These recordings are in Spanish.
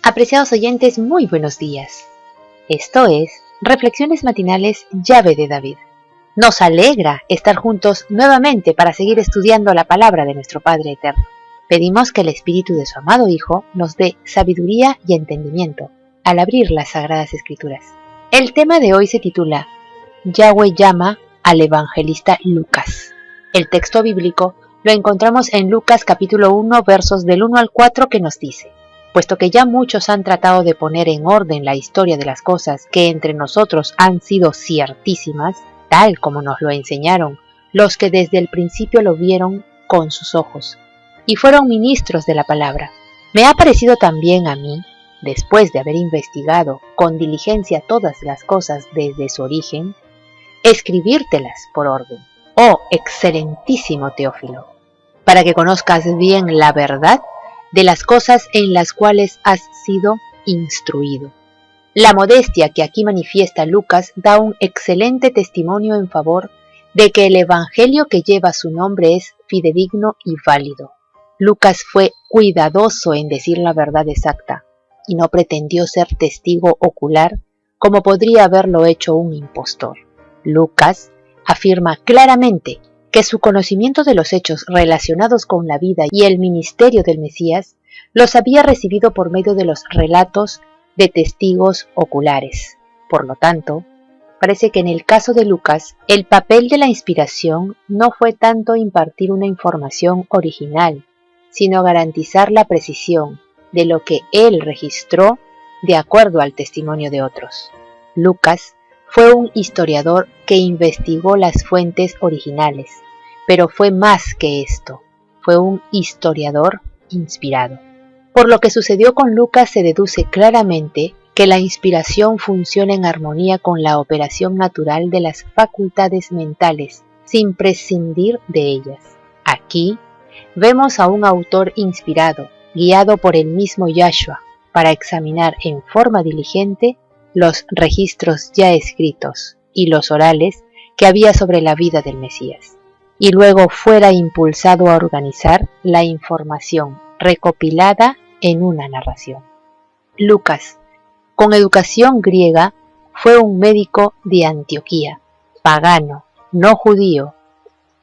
Apreciados oyentes, muy buenos días. Esto es Reflexiones Matinales Llave de David. Nos alegra estar juntos nuevamente para seguir estudiando la palabra de nuestro Padre Eterno. Pedimos que el Espíritu de su amado Hijo nos dé sabiduría y entendimiento al abrir las Sagradas Escrituras. El tema de hoy se titula Yahweh llama al evangelista Lucas. El texto bíblico lo encontramos en Lucas capítulo 1 versos del 1 al 4 que nos dice: puesto que ya muchos han tratado de poner en orden la historia de las cosas que entre nosotros han sido ciertísimas, tal como nos lo enseñaron los que desde el principio lo vieron con sus ojos, y fueron ministros de la palabra, me ha parecido también a mí, después de haber investigado con diligencia todas las cosas desde su origen, escribírtelas por orden, oh excelentísimo Teófilo, para que conozcas bien la verdad de las cosas en las cuales has sido instruido. La modestia que aquí manifiesta Lucas da un excelente testimonio en favor de que el evangelio que lleva su nombre es fidedigno y válido. Lucas fue cuidadoso en decir la verdad exacta y no pretendió ser testigo ocular como podría haberlo hecho un impostor. Lucas afirma claramente que su conocimiento de los hechos relacionados con la vida y el ministerio del Mesías los había recibido por medio de los relatos de testigos oculares. Por lo tanto, parece que en el caso de Lucas, el papel de la inspiración no fue tanto impartir una información original, sino garantizar la precisión de lo que él registró de acuerdo al testimonio de otros. Lucas fue un historiador que investigó las fuentes originales, pero fue más que esto, fue un historiador inspirado. Por lo que sucedió con Lucas se deduce claramente que la inspiración funciona en armonía con la operación natural de las facultades mentales, sin prescindir de ellas. Aquí vemos a un autor inspirado, guiado por el mismo Yahshua, para examinar en forma diligente los registros ya escritos y los orales que había sobre la vida del Mesías, y luego fuera impulsado a organizar la información recopilada en una narración. Lucas, con educación griega, fue un médico de Antioquía, pagano, no judío,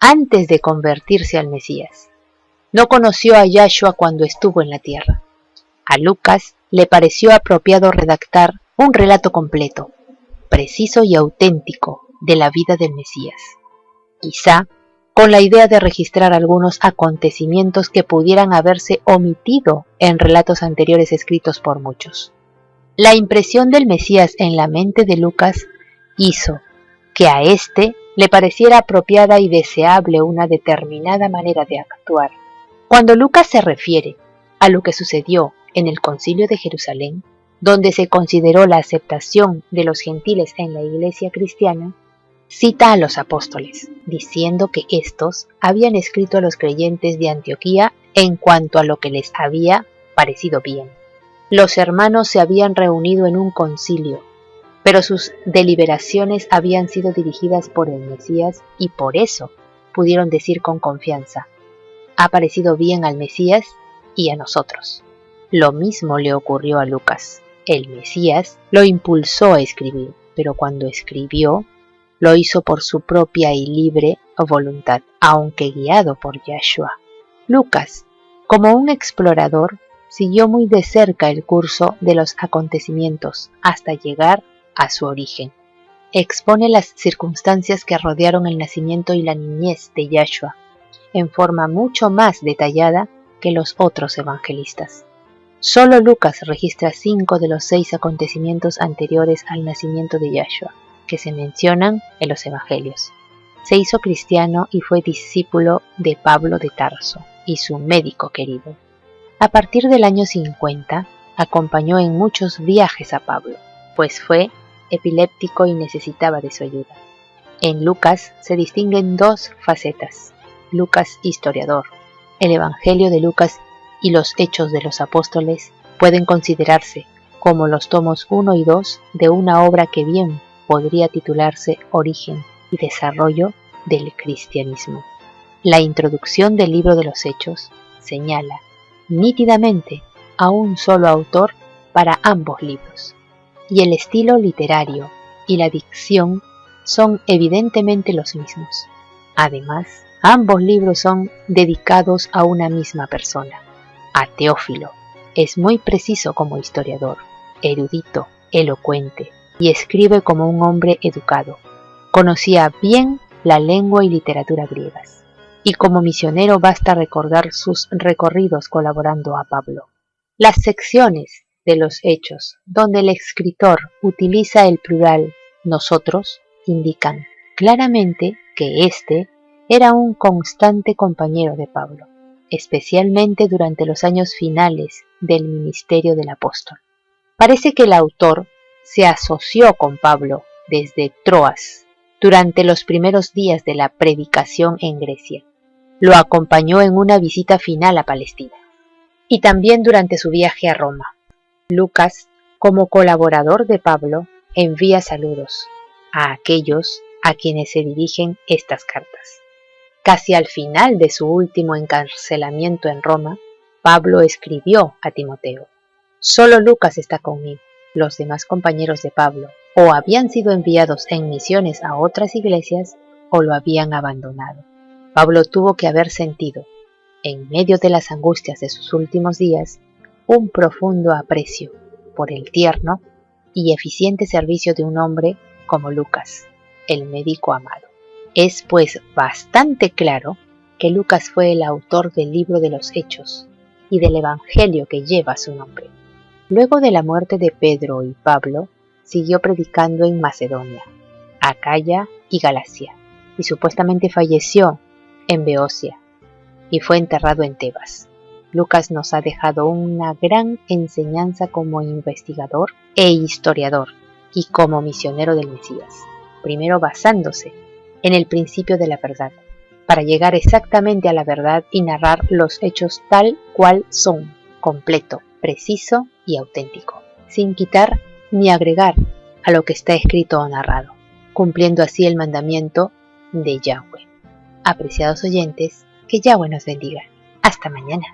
antes de convertirse al Mesías. No conoció a Yahshua cuando estuvo en la tierra. A Lucas le pareció apropiado redactar un relato completo, preciso y auténtico de la vida del Mesías, quizá con la idea de registrar algunos acontecimientos que pudieran haberse omitido en relatos anteriores escritos por muchos. La impresión del Mesías en la mente de Lucas hizo que a éste le pareciera apropiada y deseable una determinada manera de actuar. Cuando Lucas se refiere a lo que sucedió en el Concilio de Jerusalén, donde se consideró la aceptación de los gentiles en la iglesia cristiana, cita a los apóstoles, diciendo que éstos habían escrito a los creyentes de Antioquía en cuanto a lo que les había parecido bien. Los hermanos se habían reunido en un concilio, pero sus deliberaciones habían sido dirigidas por el Mesías y por eso pudieron decir con confianza: ha parecido bien al Mesías y a nosotros. Lo mismo le ocurrió a Lucas. El Mesías lo impulsó a escribir, pero cuando escribió, lo hizo por su propia y libre voluntad, aunque guiado por Yahshua. Lucas, como un explorador, siguió muy de cerca el curso de los acontecimientos hasta llegar a su origen. Expone las circunstancias que rodearon el nacimiento y la niñez de Yahshua, en forma mucho más detallada que los otros evangelistas. Solo Lucas registra 5 de los 6 acontecimientos anteriores al nacimiento de Yahshua, que se mencionan en los evangelios. Se hizo cristiano y fue discípulo de Pablo de Tarso y su médico querido. A partir del año 50, acompañó en muchos viajes a Pablo, pues fue epiléptico y necesitaba de su ayuda. En Lucas se distinguen 2 facetas: Lucas historiador. El Evangelio de Lucas y los Hechos de los Apóstoles pueden considerarse como los tomos 1 y 2 de una obra que bien podría titularse Origen y Desarrollo del Cristianismo. La introducción del libro de los Hechos señala nítidamente a un solo autor para ambos libros, y el estilo literario y la dicción son evidentemente los mismos. Además, ambos libros son dedicados a una misma persona, a Teófilo. Es muy preciso como historiador, erudito, elocuente, y escribe como un hombre educado. Conocía bien la lengua y literatura griegas, y como misionero basta recordar sus recorridos colaborando a Pablo. Las secciones de los Hechos, donde el escritor utiliza el plural nosotros, indican claramente que éste era un constante compañero de Pablo, especialmente durante los años finales del ministerio del apóstol. Parece que el autor se asoció con Pablo desde Troas durante los primeros días de la predicación en Grecia. Lo acompañó en una visita final a Palestina y también durante su viaje a Roma. Lucas, como colaborador de Pablo, envía saludos a aquellos a quienes se dirigen estas cartas. Casi al final de su último encarcelamiento en Roma, Pablo escribió a Timoteo: «Solo Lucas está conmigo. Los demás compañeros de Pablo o habían sido enviados en misiones a otras iglesias o lo habían abandonado». Pablo tuvo que haber sentido, en medio de las angustias de sus últimos días, un profundo aprecio por el tierno y eficiente servicio de un hombre como Lucas, el médico amado. Es pues bastante claro que Lucas fue el autor del libro de los Hechos y del Evangelio que lleva su nombre. Luego de la muerte de Pedro y Pablo, siguió predicando en Macedonia, Acaya y Galacia, y supuestamente falleció en Beocia y fue enterrado en Tebas. Lucas nos ha dejado una gran enseñanza como investigador e historiador y como misionero del Mesías, primero basándose en el principio de la verdad, para llegar exactamente a la verdad y narrar los hechos tal cual son, completo, preciso y auténtico, sin quitar ni agregar a lo que está escrito o narrado, cumpliendo así el mandamiento de Yahweh. Apreciados oyentes, que Yahweh nos bendiga. Hasta mañana.